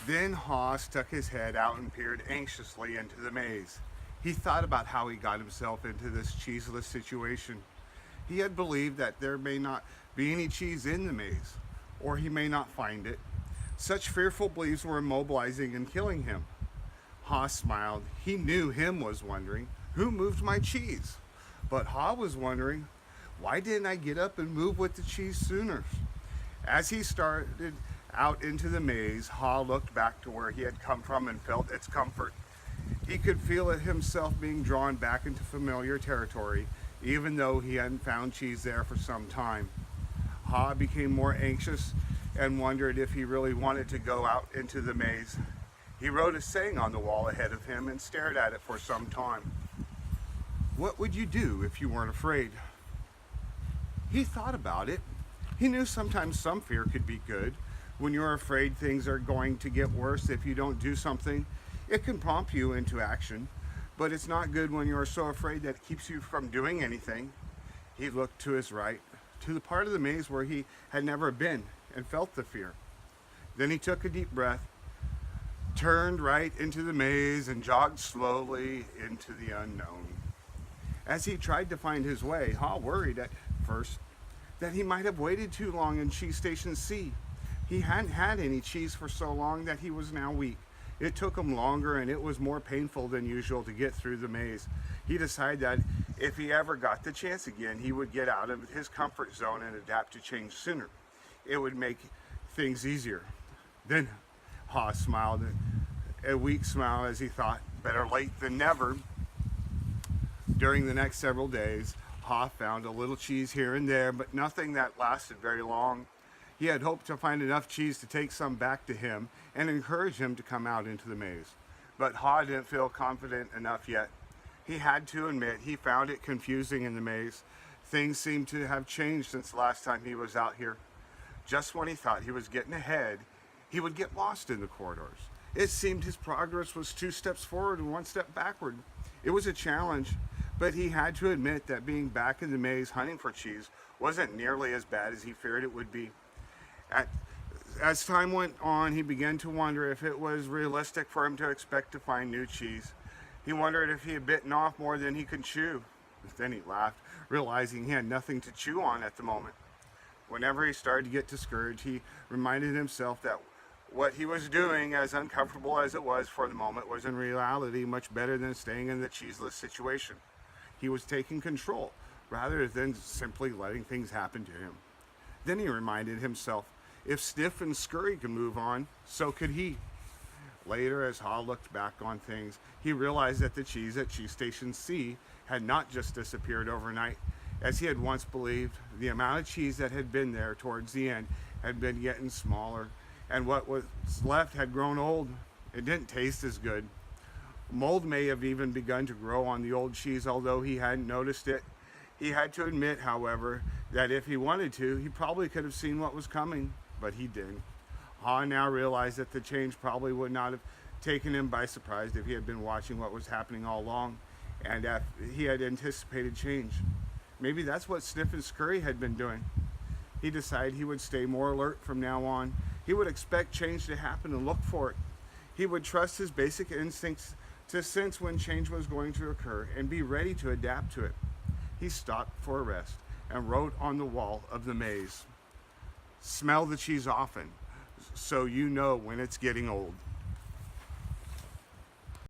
Then Haw stuck his head out and peered anxiously into the maze. He thought about how he got himself into this cheeseless situation. He had believed that there may not be any cheese in the maze, or he may not find it. Such fearful beliefs were immobilizing and killing him. Haw smiled. He knew him was wondering, who moved my cheese? But Haw was wondering, why didn't I get up and move with the cheese sooner? As he started out into the maze, Haw looked back to where he had come from and felt its comfort. He could feel it himself being drawn back into familiar territory, even though he hadn't found cheese there for some time. Haw became more anxious and wondered if he really wanted to go out into the maze. He wrote a saying on the wall ahead of him and stared at it for some time. What would you do if you weren't afraid? He thought about it. He knew sometimes some fear could be good. When you're afraid things are going to get worse if you don't do something, it can prompt you into action. But it's not good when you're so afraid that it keeps you from doing anything. He looked to his right, to the part of the maze where he had never been, and felt the fear. Then he took a deep breath, turned right into the maze, and jogged slowly into the unknown. As he tried to find his way, Haw worried at first that he might have waited too long in Cheese Station C. He hadn't had any cheese for so long that he was now weak. It took him longer and it was more painful than usual to get through the maze. He decided that if he ever got the chance again, he would get out of his comfort zone and adapt to change sooner. It would make things easier. Then Haw smiled, a weak smile as he thought, better late than never. During the next several days, Haw found a little cheese here and there, but nothing that lasted very long. He had hoped to find enough cheese to take some back to him and encourage him to come out into the maze. But Haw didn't feel confident enough yet. He had to admit he found it confusing in the maze. Things seemed to have changed since the last time he was out here. Just when he thought he was getting ahead, he would get lost in the corridors. It seemed his progress was 2 steps forward and 1 step backward. It was a challenge, but he had to admit that being back in the maze hunting for cheese wasn't nearly as bad as he feared it would be. As time went on, he began to wonder if it was realistic for him to expect to find new cheese. He wondered if he had bitten off more than he could chew. Then he laughed, realizing he had nothing to chew on at the moment. Whenever he started to get discouraged, he reminded himself that what he was doing, as uncomfortable as it was for the moment, was in reality much better than staying in the cheeseless situation. He was taking control, rather than simply letting things happen to him. Then he reminded himself, if Sniff and Scurry could move on, so could he. Later, as Haw looked back on things, he realized that the cheese at Cheese Station C had not just disappeared overnight. As he had once believed, the amount of cheese that had been there towards the end had been getting smaller, and what was left had grown old. It didn't taste as good. Mold may have even begun to grow on the old cheese, although he hadn't noticed it. He had to admit, however, that if he wanted to, he probably could have seen what was coming, but he didn't. Haw now realized that the change probably would not have taken him by surprise if he had been watching what was happening all along, and if he had anticipated change. Maybe that's what Sniff and Scurry had been doing. He decided he would stay more alert from now on. He would expect change to happen and look for it. He would trust his basic instincts to sense when change was going to occur and be ready to adapt to it. He stopped for a rest and wrote on the wall of the maze, "Smell the cheese often, so you know when it's getting old."